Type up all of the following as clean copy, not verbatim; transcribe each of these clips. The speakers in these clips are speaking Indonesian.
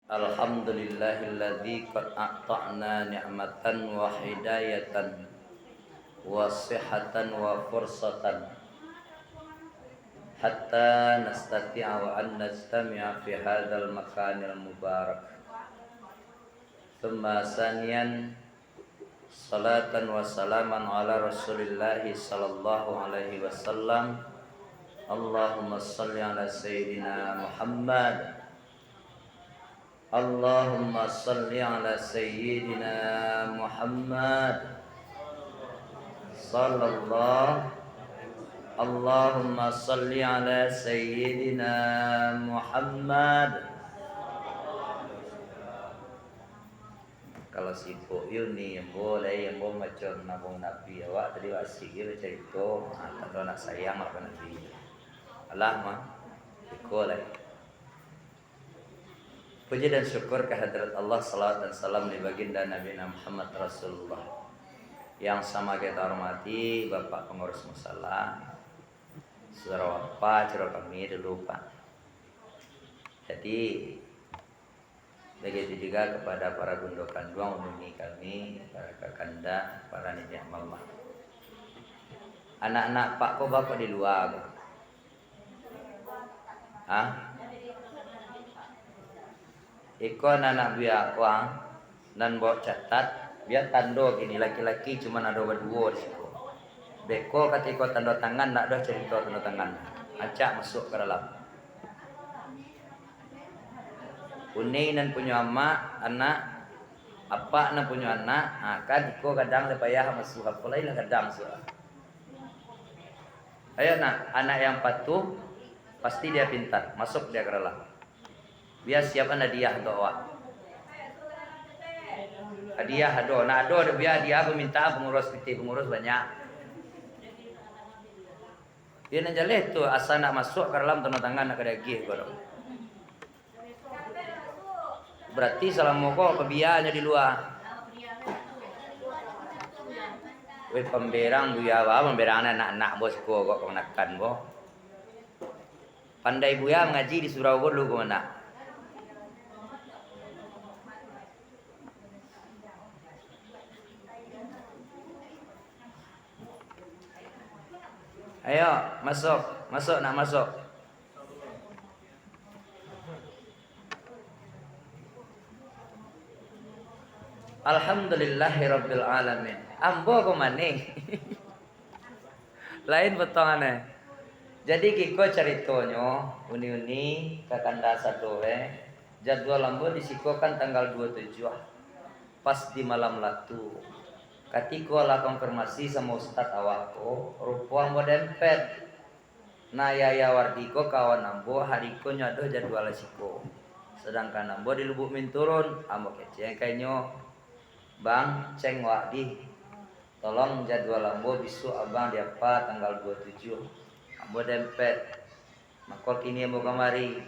Alhamdulillahilladzi qad a'ta'na ni'matan wa hidayatan wa sihhatan wa fursatan hatta nastati'a wa an nastami'a fi hadzal makanil mubarak. Tsumma saniyan salatan wa salaman ala Rasulillah sallallahu alaihi wasallam. Allahumma shalli ala sayyidina Muhammad. Allahumma salli ala sayyidina Muhammad sallallahu. Allahumma salli ala sayyidina Muhammad. Kalau sibuk Yuni yang boleh yang boleh macam nabung Nabi awak tadi wasik dia cerita atau nak sayang apa Nabi Allah mah boleh. Puji dan syukur kehadirat Allah, salawat dan salam di baginda Nabi Muhammad Rasulullah. Yang sama kita hormati Bapak Pengurus Musala, saudara Bapak, saudara kami dulu Pak. Jadi begitu juga kepada para gundokan duang umumi kami, para kakanda, para nijak mama. Anak-anak Pak kok Bapak di luar? Hah? Iko anak biar kuang dan bawa catat biar tando gini laki-laki cuma ada berdua di situ. Beko ketika tanda tangan nak ada cerita tanda tangan. Acak masuk ke dalam. Uni nan punya anak apa nan punya anak, kan iko kadang lepayah masuk apa lain kadang suah. Ayo nak, anak yang patuh pasti dia pintar, masuk dia ke dalam. Biar siapkan hadiah untuk awak. Hadiah ado, nak ado biar dia meminta pengurus banyak. Dia nak jaleh tu asal nak masuk ke dalam tanda tangan nak kedagih kau. Berarti salam moko kebiarnya di luar. Weh pemberang buya apa pemberang anak-anak bos ko kok kenakan bo. Pandai buya mengaji di surau dulu ke mana? Ayo, masuk, nak masuk. Alhamdulillahirabbil alamin. Ambo ko maning. Lain betongane. Jadi kiko ceritanya uni-uni kakanda sadowe jadwal ambo disikokan tanggal 27 pas di malam latu. Ketika lah konfirmasi sama Ustadz awako, rupuang mau dempet. Nah ya wardiko kawan ambo hariko nyado jadwal siko. Sedangkan ambo di Lubuk Minturun, ambo keceng kayaknya bang ceng wadi. Tolong jadwal ambo bisu abang diapa tanggal 27. Ambo dempet. Maka kini ambo kamari.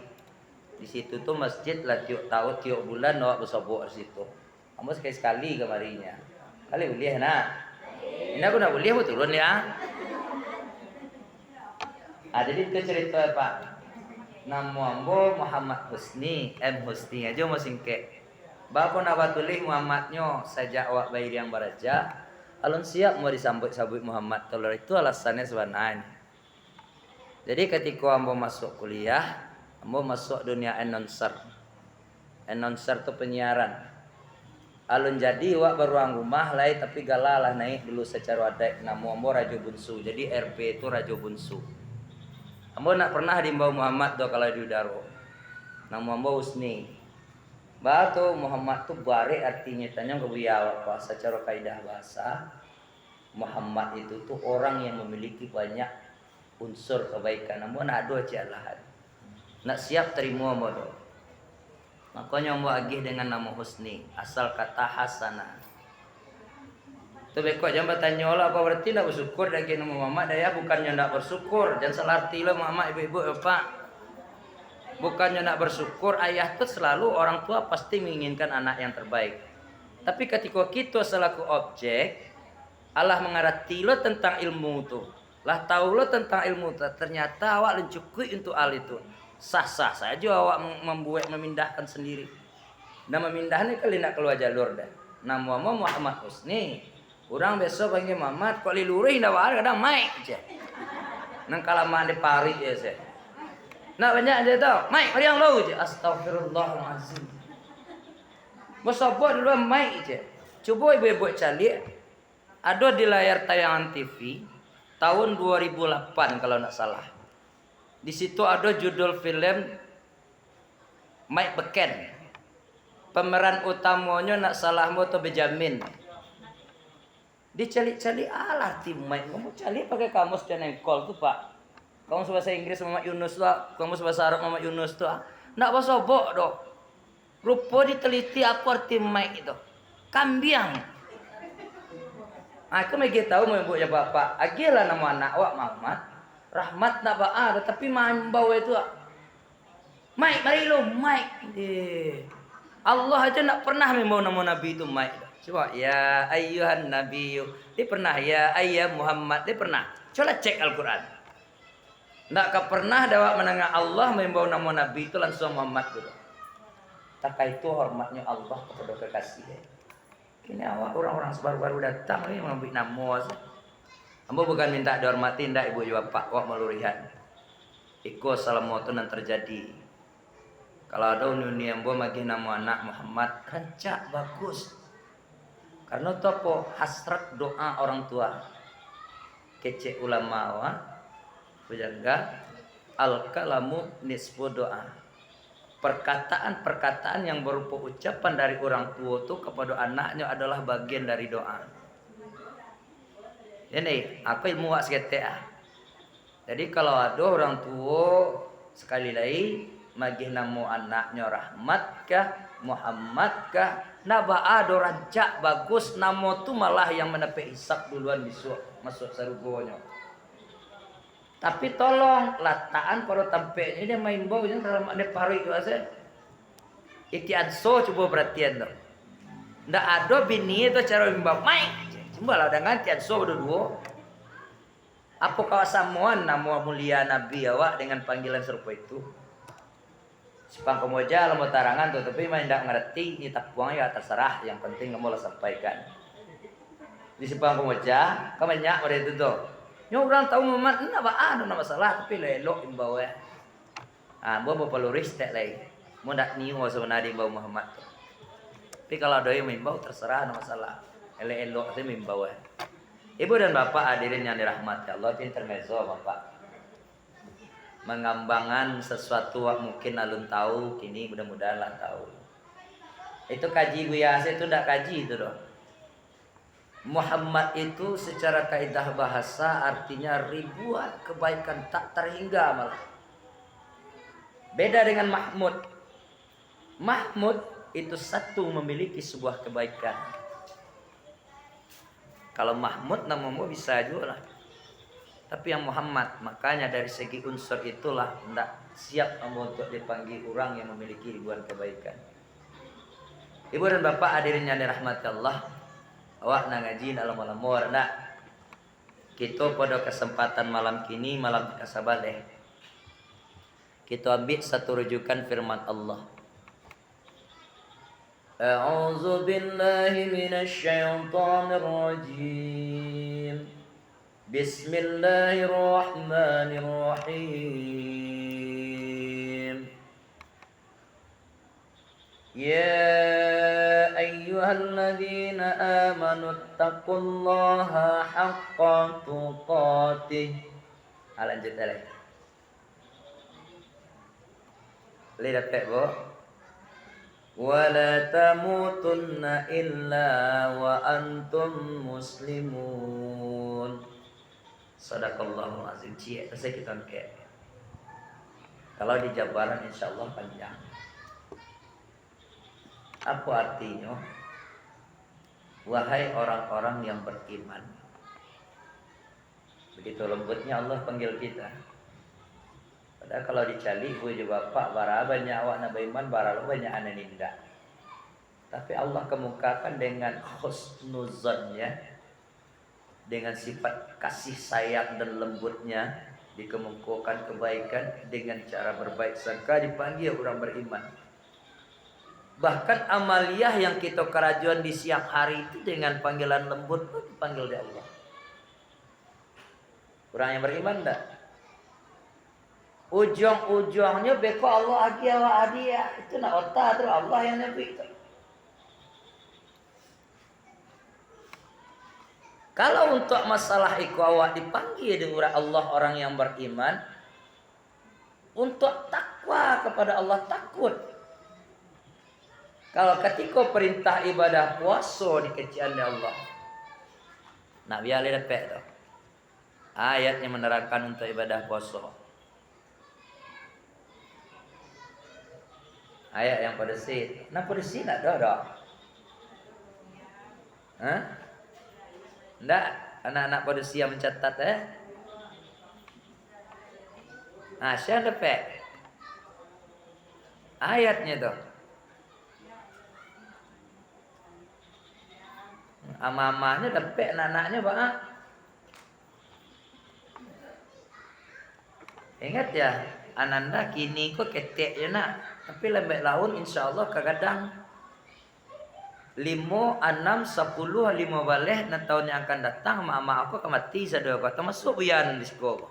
Di situ tuh masjid lah tiap bulan awak bersobok di situ. Ambo sekali kamarinya. Kali boleh nak. Ini aku nak boleh aku turun ya. Jadi itu cerita Pak. Nama ambo Muhammad Husni, M Husni aja mau singke. Bapak nak batulih Muhammadnya sejak awak bayi yang baraja. Alun siap mau disambut Muhammad. Tolong itu alasannya sebenarnya. Jadi ketika ambo masuk kuliah, ambo masuk dunia announcer. Announcer itu penyiaran. Alun jadi wak beruang rumah lain tapi galalah naik dulu secara adat nama ambo Rajo Bunsu. Jadi RP itu Rajo Bunsu. Ambo nak pernah dimbau Muhammad do kalau di udaro. Nama ambo Husni. Batu Muhammad tu bare artinya tanya kebiaya apa secara kaidah bahasa. Muhammad itu tuh orang yang memiliki banyak unsur kebaikan. Ambo nak ado cialahan. Nak siap terima ambo do. Makanya ambo agih dengan nama Husni, asal kata hasanah. Tu beko jangan bertanya lah apa berarti nak bersyukur lagi nama Muhammad daya bukannya nak bersyukur, jangan salah arti lah Muhammad ibu-ibu Bapak. Bukannya nak bersyukur, ayah tu selalu orang tua pasti menginginkan anak yang terbaik. Tapi ketika kita selaku objek, Allah mengarati lo tentang ilmu tu. Lah tahu lo tentang ilmu tu, ternyata awak lencukui untuk hal itu. Sah-sah saja awak memindahkan sendiri. Nama mindahnya kali nak keluar jalur dah. Nama Muhammad Husni. Orang besok panggil Muhammad, kok lilurih dah war kadang mai je. Nang kalaman di pari ya se. Nak banyak aja tau. Mai mari yang lau je. Astagfirullahalazim. Bosopot dulu mai je. Coba ibu-ibu cari. Ada di layar tayangan TV tahun 2008 kalau nak salah. Di situ ada judul film Mike Beken. Pemeran utamanya nak salah moto Benjamin. Dicari-cari alah tim Mike. Kamu cari pakai kamus dan engkol tuh pak. Kamus bahasa Inggris Mama Yunus tuh. Kamus bahasa Arab Mama Yunus tuh. Nak bahasa bok doh. Rupa diteliti apa arti Mike itu. Kambiang. Aku lagi tahu mau ibu ya bapak. Agilah nama anak awak Muhammad. Rahmat nak ba'a. Tapi main bawa itu. Mike mari lo Mike. Allah aja nak pernah membawa nama Nabi itu Mike. Coba ya ayyuhan nabiyyu. Dia pernah ya ayyah Muhammad. Dia pernah. Coba cek Al-Quran. Nak pernah dapat menengah Allah membawa nama Nabi itu langsung Muhammad gitu. Tak itu hormatnya Allah kepada kekasihnya. Kini awak orang-orang sebaru-baru datang ni mengambil nama. Ambo bukan minta dihormati ndak ibu juga pak wak melurihan. Iko salamoto yang terjadi. Kalau ada uni ambo magi nama anak Muhammad rancak bagus. Karena tu apa hasrat doa orang tua. Kece ulama wa berjaga al kalamu nisfu doa. Perkataan-perkataan yang berupa ucapan dari orang tua itu kepada anaknya adalah bagian dari doa. Ini aku ilmu wak seketek. Jadi kalau ada orang tua sekali lagi magih nama anaknya Rahmat kah, Muhammad kah, naba ada rancak bagus nama tu malah yang mendapat hisap duluan masuk sarugonya. Tapi tolong lataan para tampeknya dia main bau yang dalam ada paru itu aja. Ikian so coba perhatian dong. Ndak ada bini itu cara bimbang main. Coba lah dengan tian so berdua. Apa kawasamuan nama mulia Nabi awak dengan panggilan serupa itu? Sepang kemoja lama tarangan tuh tapi main ndak ngerti ni tak puang ya terserah yang penting kamu lah sampaikan. Di sepang kemoja kamarnya pada itu tuh. Yang orang tahu Muhammad enggak ada masalah tapi lelok imbau ya. Bawa peluris tak lagi. Mau nak niu sebenarnya imbau Muhammad. Tapi kalau ada yang imbau terserah ada masalah. Elok saya imbau ya. Ibu dan bapak hadirin yang dirahmati Allah ini intermezzo bapak. Mengambangan sesuatu mungkin alun tahu kini mudah-mudahan lah tahu. Itu kaji biasa itu ndak kaji itu doh. Muhammad itu secara kaidah bahasa artinya ribuan kebaikan tak terhingga malah. Beda dengan Mahmud. Mahmud itu satu memiliki sebuah kebaikan. Kalau Mahmud namamu bisa juga lah. Tapi yang Muhammad makanya dari segi unsur itulah tidak siap untuk dipanggil orang yang memiliki ribuan kebaikan. Ibu dan bapak hadirin yang dirahmati Allah. Awak nak ngaji dalam malam nak kita pada kesempatan malam kini malam kasabaleh kita ambil satu rujukan firman Allah. A'udzu billahi minasy syaithanir rajim. Bismillahirrahmanirrahim. Ya ayyuhalladzina amanu taqullaha haqqa tuqatih. Lanjut lagi. Lihat tak bu? Wa la tamutunna illa wa antum muslimun. Sadaqallahul azim. Cie, saya kita ke. Kalau di jabaran insyaallah panjang. Apa artinya? Wahai orang-orang yang beriman. Begitu lembutnya Allah panggil kita. Padahal kalau dicali gue juga bapak bara banyak awak nak beriman bara banyak anak ninda. Tapi Allah kemukakan dengan husnuzannya, dengan sifat kasih sayang dan lembutnya, dikemukakan kebaikan dengan cara berbaik sangka dipanggil orang beriman. Bahkan amaliyah yang kita kerajuan di siang hari itu dengan panggilan lembut pun dipanggil oleh Allah. Orang yang beriman enggak? Ujung-ujungnya beko Allah agia wa adia. Itu nak otak terus Allah yang nabi itu. Kalau untuk masalah ikhwah dipanggil dengan Allah orang yang beriman untuk takwa kepada Allah, takut. Kalau ketika perintah ibadah puasa dikecian oleh Allah, nak biar dapat tu. Ayat yang menerangkan untuk ibadah puasa. Ayat yang pada si, nak pada si nak dah. Hah? Ndak, anak-anak pada si yang mencatat saya dapat ayatnya tu. Ama-amanya dapat anak-anaknya pak. Ingat ya, ananda kini kok ketek je nak. Tapi lambat laun insya-Allah kadang 5, 6, 10, 5 balik na tahun yang akan datang mak-mak aku akan mati sadar kau termasuk buyan di sekolah.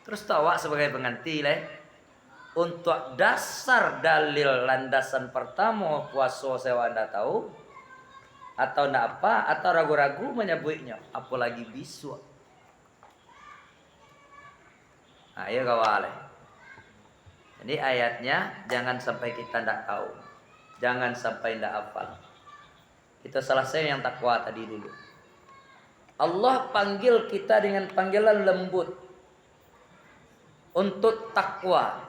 Terus tahu sebagai pengganti lah. Untuk dasar dalil landasan pertama puasa saya anda tahu atau ndak apa atau ragu-ragu menyebutnya apalagi bisu. Ayo kawal. Jadi ayatnya jangan sampai kita ndak tahu. Jangan sampai ndak hafal. Itu salah saya yang takwa tadi dulu. Allah panggil kita dengan panggilan lembut untuk takwa.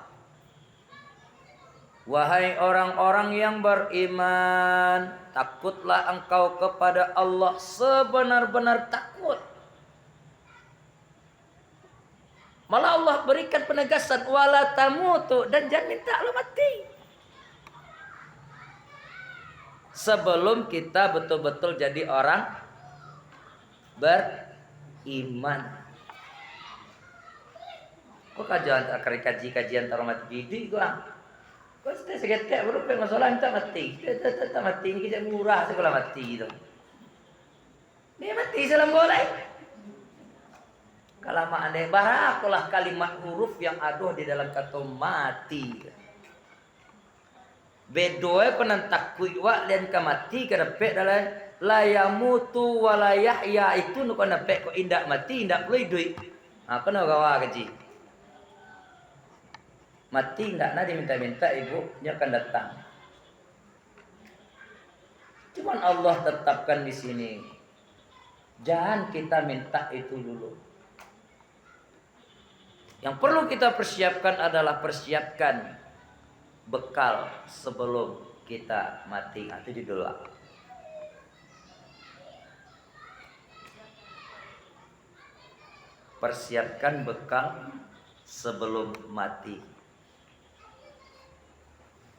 Wahai orang-orang yang beriman, takutlah engkau kepada Allah sebenar-benar takut. Malah Allah berikan penegasan wala tamutu dan jangan minta lo mati. Sebelum kita betul-betul jadi orang beriman. Kok kajian taruh mati bidik gua. Kau sudah segetek berupa masalah tak mati. Tak mati ni kerja murah sekolah mati tu. Dia mati salam golai. Kalau mak anda barakulah kalimat huruf yang ada di dalam kata mati. Bedoe penentak kuiwa dan kamati kadapek dalam la yamutu wa la yahya itu nu kana pek ko indak mati indak boleh duit. Kena gawa gaji. Mati enggak nak diminta-minta ibunya akan datang. Cuman Allah tetapkan di sini. Jangan kita minta itu dulu. Yang perlu kita persiapkan adalah persiapkan bekal sebelum kita mati. Itu judul. Persiapkan bekal sebelum mati.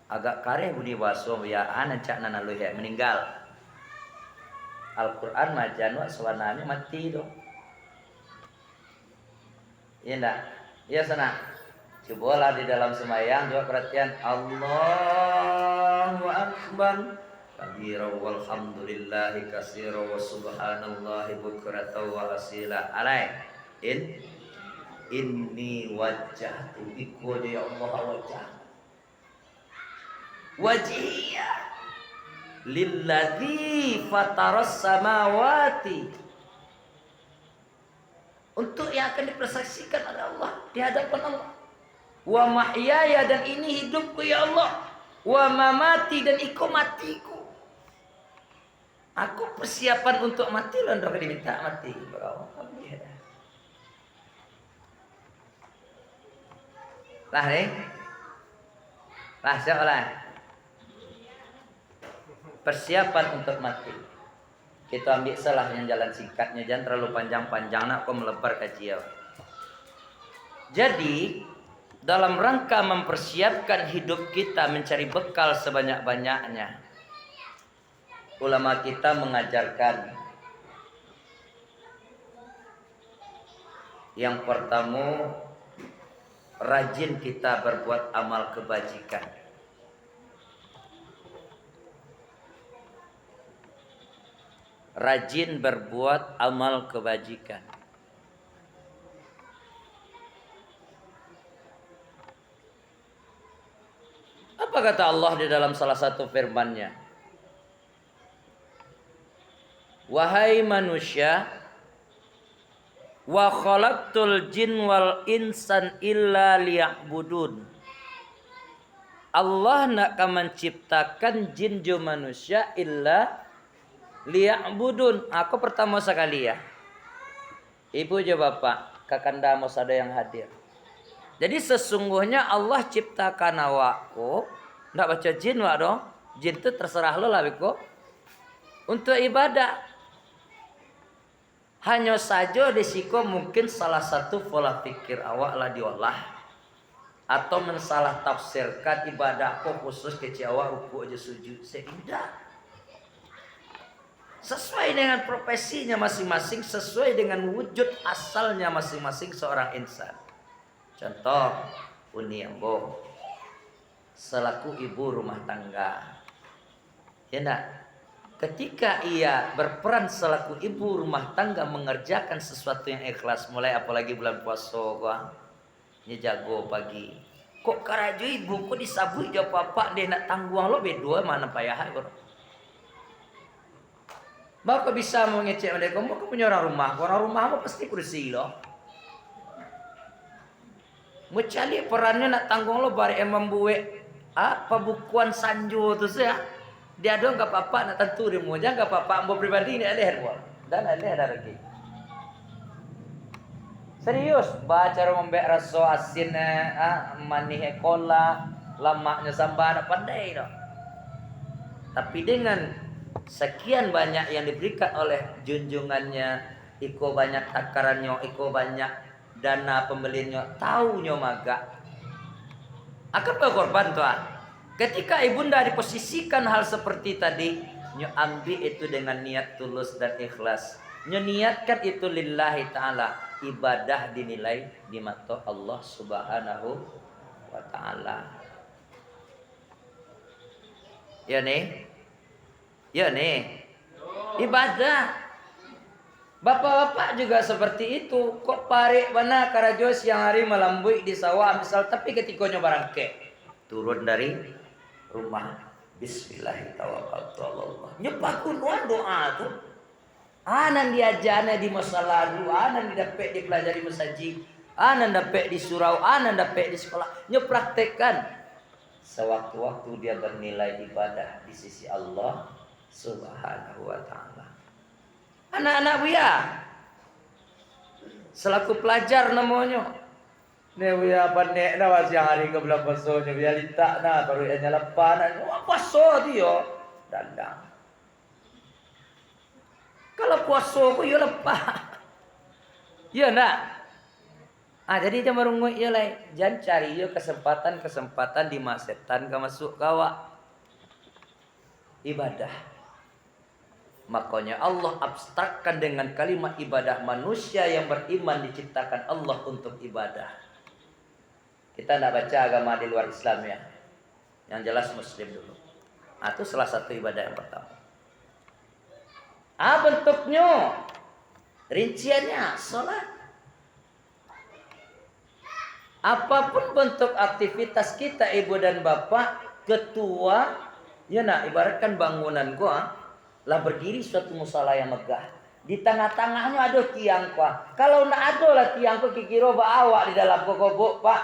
Agak kareh budi waso ya anak nana lu ya meninggal. Al-Qur'an majan wa sawananya mati tu. Iya ndak? Iya sana. Cobalah di dalam semayang juga perhatian Allahu Akbar. Kabira walhamdulillahi katsira wa subhanallahi bukratan wa asila. Alai. Inni wajjahtu iku ya Allah wajah. Wajhiya lilladzi fataras samawati, untuk yang akan dipersaksikan oleh Allah di hadapan Allah. Wa mahyaya, dan ini hidupku ya Allah. Wa mamati, dan iku matiku. Aku persiapan untuk mati loh, ndak diminta mati. Lah nih. Lah siapa persiapan untuk mati. Kita ambil salah yang jalan singkatnya, jangan terlalu panjang-panjang nak kau melebar kajian. Jadi dalam rangka mempersiapkan hidup kita mencari bekal sebanyak-banyaknya, ulama kita mengajarkan yang pertama, rajin kita berbuat amal kebajikan. rajin berbuat amal kebajikan. Apa kata Allah di dalam salah satu firman-Nya? Wahai manusia, wa khalaqtul jin wal insan illa liya'budun. Allah nak menciptakan jin jo manusia illa liya'budun. Aku pertama sekali ya. Ibu jo bapak, kakanda mos ada yang hadir. Jadi sesungguhnya Allah ciptakan awakku, ndak baca jin wak dong. Jin itu terserah lo lah biko. Untuk ibadah. Hanya saja disiko mungkin salah satu pola pikir awak lah diolah. Atau mensalah tafsirkan ibadah kok khusus kecil awak ruku aja sujud. Tidak. Sesuai dengan profesinya masing-masing, sesuai dengan wujud asalnya masing-masing seorang insan. Contoh, Uni Ambo selaku ibu rumah tangga. Ya nak, ketika ia berperan selaku ibu rumah tangga mengerjakan sesuatu yang ikhlas, mulai apalagi bulan puasa gua, ini jago pagi. Kok karaju ibu kok disabui jawab apa dia nak tangguang lo berdua mana payah bro. Bapak bisa mengecek mereka, bapak punya orang rumah apa pasti kursi lo. Mencari perannya nak tanggung lo bari emang buwe pembukuan sanjo tu saya. Dia dong enggak apa-apa nak tentu dia mau jangan enggak apa-apa mau pribadi ni alih buat. Dan alih ada lagi. Serius baca rombek raso asin manih kola lamaknya sambal nak pandai dah. Tapi dengan sekian banyak yang diberikan oleh junjungannya, iko banyak takarannya, iko banyak dana pembelinya, taunya maga akan berkorban tuan. Ketika ibunda diposisikan hal seperti tadi, nyo ambil itu dengan niat tulus dan ikhlas. Nyo niatkan itu lillahi ta'ala. Ibadah dinilai di mata Allah subhanahu wa ta'ala. Ya nih. Ya nih. Ibadah. Bapak-bapak juga seperti itu. Kok parik mana karajo siang hari melambui di sawah misal, tapi ketika nyo barangke turun dari rumah, bismillahirrahmanirrahim, nyepaku doa tuh. Anan diajarnya di masa lalu, anan didapet dipelajari masjid, anan dapet di surau, anan dapet di sekolah. Nyepraktekkan sewaktu-waktu dia bernilai ibadah di sisi Allah subhanahu wa ta'ala. Anak-anak buya selaku pelajar namanya ne buya panek dah siang hari ke bulan puasanya buya litak nah baru ia nyalapan puasa dia dandang. Kalau puasa aku ya lepas. Ya nak. Jadi dia merungut ya lah. Jangan cari ya kesempatan di masetan ke masuk kawak ibadah. Makanya Allah abstrakkan dengan kalimat ibadah. Manusia yang beriman diciptakan Allah untuk ibadah. Kita tidak baca agama di luar Islam ya. Yang jelas Muslim dulu. Itu salah satu ibadah yang pertama. Bentuknya, rinciannya, sholat. Apapun bentuk aktivitas kita ibu dan bapak, ketua, ya nak ibaratkan bangunan gua lah berdiri suatu musala yang megah. Di tengah-tengahnya ada tiang pak. Kalau ndak ada lah tiang pak kikiro bawa di dalam kokobok pak.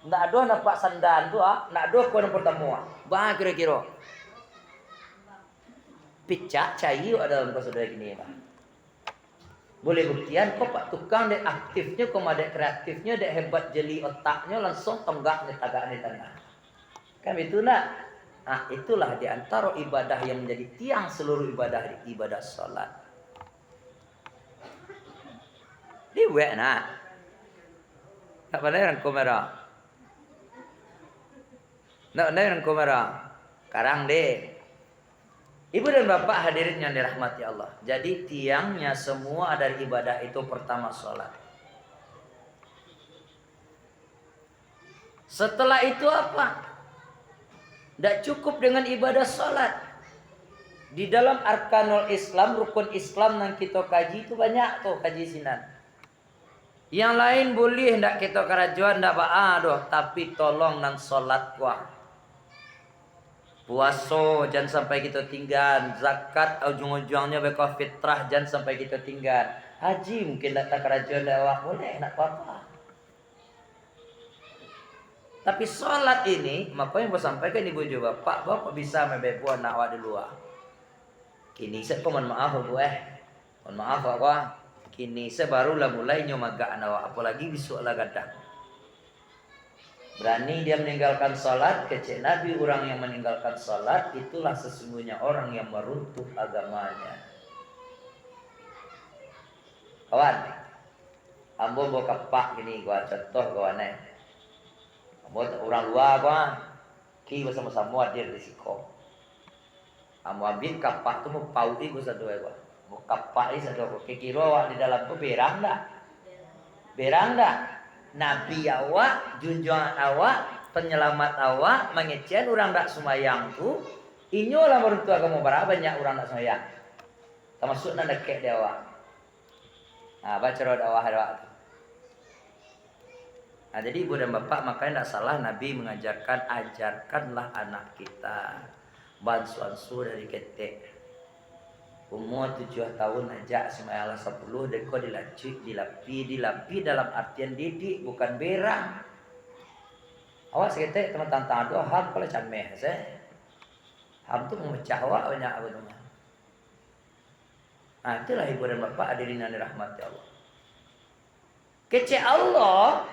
Ndak ada nak pak sandan tu ndak ada kuan pertemuan. Bah kira-kira. Picak cair ada dalam saudara gini pak. Boleh buktian kok pak tukang dek aktifnya, kok dek kreatifnya, dek hebat jeli otaknya langsung tonggaknya tagaknya tanah. Kan itu nak. Itulah di antara ibadah yang menjadi tiang seluruh ibadah salat. Di wek nak. Tak pandai orang kamera. Tak pandai orang kamera. Karang deh. Ibu dan bapak hadirin yang dirahmati Allah. Jadi tiangnya semua dari ibadah itu pertama salat. Setelah itu apa? Tidak cukup dengan ibadah salat. Di dalam arkanul Islam, rukun Islam yang kita kaji itu banyak tuh kaji sinan. Yang lain boleh ndak kita kerajuan ndak doh, tapi tolong nang solat kuah. Puaso jangan sampai kita tinggal, zakat ujung-ujungnya beko fitrah jangan sampai kita tinggal. Haji mungkin ndak tak kerajuan ndak awak boleh nak apa. Tapi solat ini, maka yang saya sampaikan ibu juga, Pak, bapak bisa membebuan nak awak di luar. Kini saya mohon maaf bu mohon maaf apa. Kini saya barulah mulai nyomagaan awak, apalagi besok lah gadang. Berani dia meninggalkan salat, kecil Nabi orang yang meninggalkan salat itulah sesungguhnya orang yang meruntuh agamanya. Kawan, ambo bawa kapak gini gua contoh kawan ambo orang luar gua, ki bersama-sama hadir di siko. Ambo ambil kapak tu mau paui gua satu gua. Mau kapak ini satu gua. Kira awak di dalam tu berang dah. Berang dah. Nabi awak, junjungan awak, penyelamat awak, mengecen orang tak sumayang tu. Inyo lah meruntuh agama berapa banyak orang tak sumayang. Termasuk nak dekat dia awak. Nah, baca roh awak awak tu. Nah, jadi ibu dan bapak makanya tak salah Nabi mengajarkan ajarkanlah anak kita bansuansu dari ketek. Umur 7 tahun aja semayang 10 deko dilapi dalam artian didik bukan berang. Awak seketek teman-teman tado ham kalau cameh saya. Ham tu memecah awak banyak apa nama. Nah, itulah ibu dan bapak hadirin yang dirahmati Allah. Kece Allah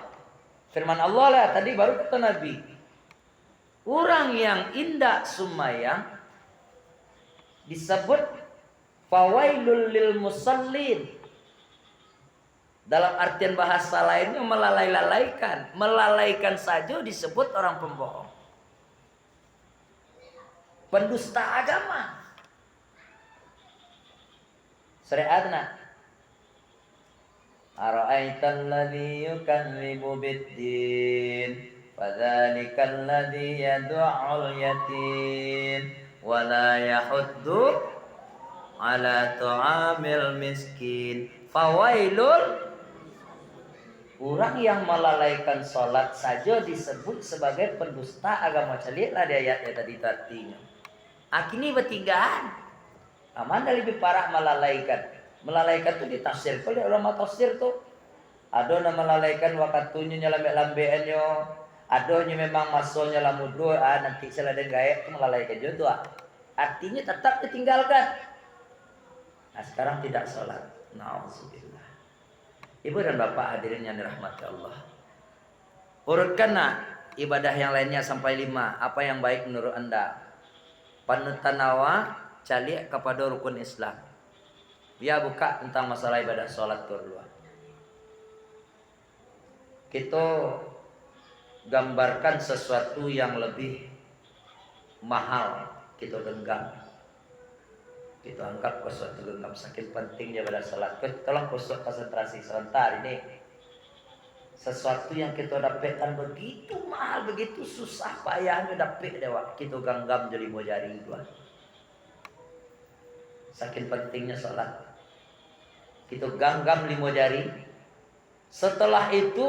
firman Allah lah tadi baru kata Nabi. Orang yang indah sumayang disebut fawailul lil musallin. Dalam artian bahasa lainnya melalaikan. Melalaikan saja disebut orang pembohong. Pendusta agama. Syariatna. Ara'aital ladzi yukadzibu bid-din fadzalikal ladzi yad'ul yatim wa la yahuddu ala ta'amil miskin. Fawailul, orang yang melalaikan salat saja disebut sebagai pendusta agama. Lihatlah di ayatnya tadi artinya. Akini bertinggahan. Mana lebih parah melalaikan. Melalaikan itu ditafsir oleh ulama tafsir tu. Ada yang melalaikan wakatunya lambe-lambeannya. Ada yang memang masolnya lamudro. Nanti seladen gaek itu melalaikan juga. Artinya tetap ditinggalkan. Nah sekarang tidak sholat. Na'udzubillah. Ibu dan bapak hadirin yang dirahmati Allah. Urutkan ibadah yang lainnya sampai 5. Apa yang baik menurut anda? Panutan nawa calik kepada rukun Islam. Dia buka tentang masalah ibadah sholat dulu. Kita gambarkan sesuatu yang lebih mahal. Kita genggam. Kita anggap sesuatu genggam saking pentingnya pada salat. Tolong kusuk konsentrasi sebentar ini. Sesuatu yang kita dapatkan begitu mahal, begitu susah payahnya dapat dewa. Kita genggam jadi mau jari dua. Saking pentingnya salat. Kita genggam 5 jari. Setelah itu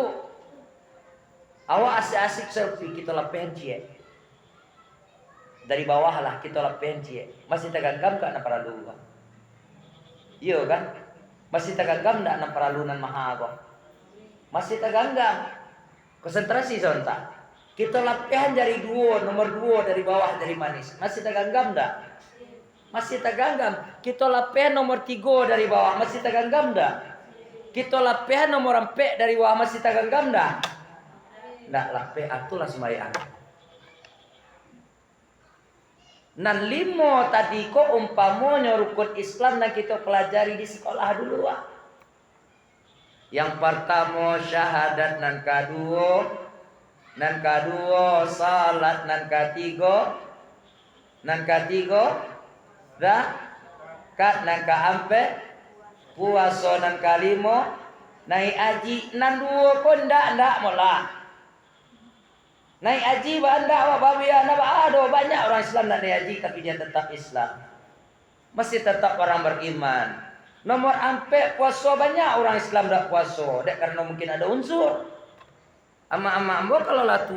awak asik-asik selfie kita lapehan cie. Dari bawah lah kita lapehan cie. Masih tergenggam tak nak paralu? Iya kan? Masih tergenggam tak nak paralunan maha kok? Masih tergenggam. Konsentrasi sebentar. Kita lapehan jari 2, nomor 2 dari bawah dari manis. Masih tergenggam tak? Masih tergenggam. Kita lapehan nomor 3 dari bawah. Masih tergenggam tak? Kita lapehan nomor 4 dari bawah. Masih tergenggam tak? Nak lape atulah sembahyang. Nan 5 tadi ko umpamanya rukun Islam yang kita pelajari di sekolah dulu. Yang pertama syahadat, nan kedua salat, nan ketiga zakat, nan keempat puasa, nan kelima naik haji, nan 2 ko ndak mola. Naik haji banda awak babi anak ada banyak orang Islam nak naik haji tapi dia tetap Islam. masih tetap orang beriman. Nomor ampe puasa banyak orang Islam dak puasa, dek karena mungkin ada unsur. Ama ambo kalau latu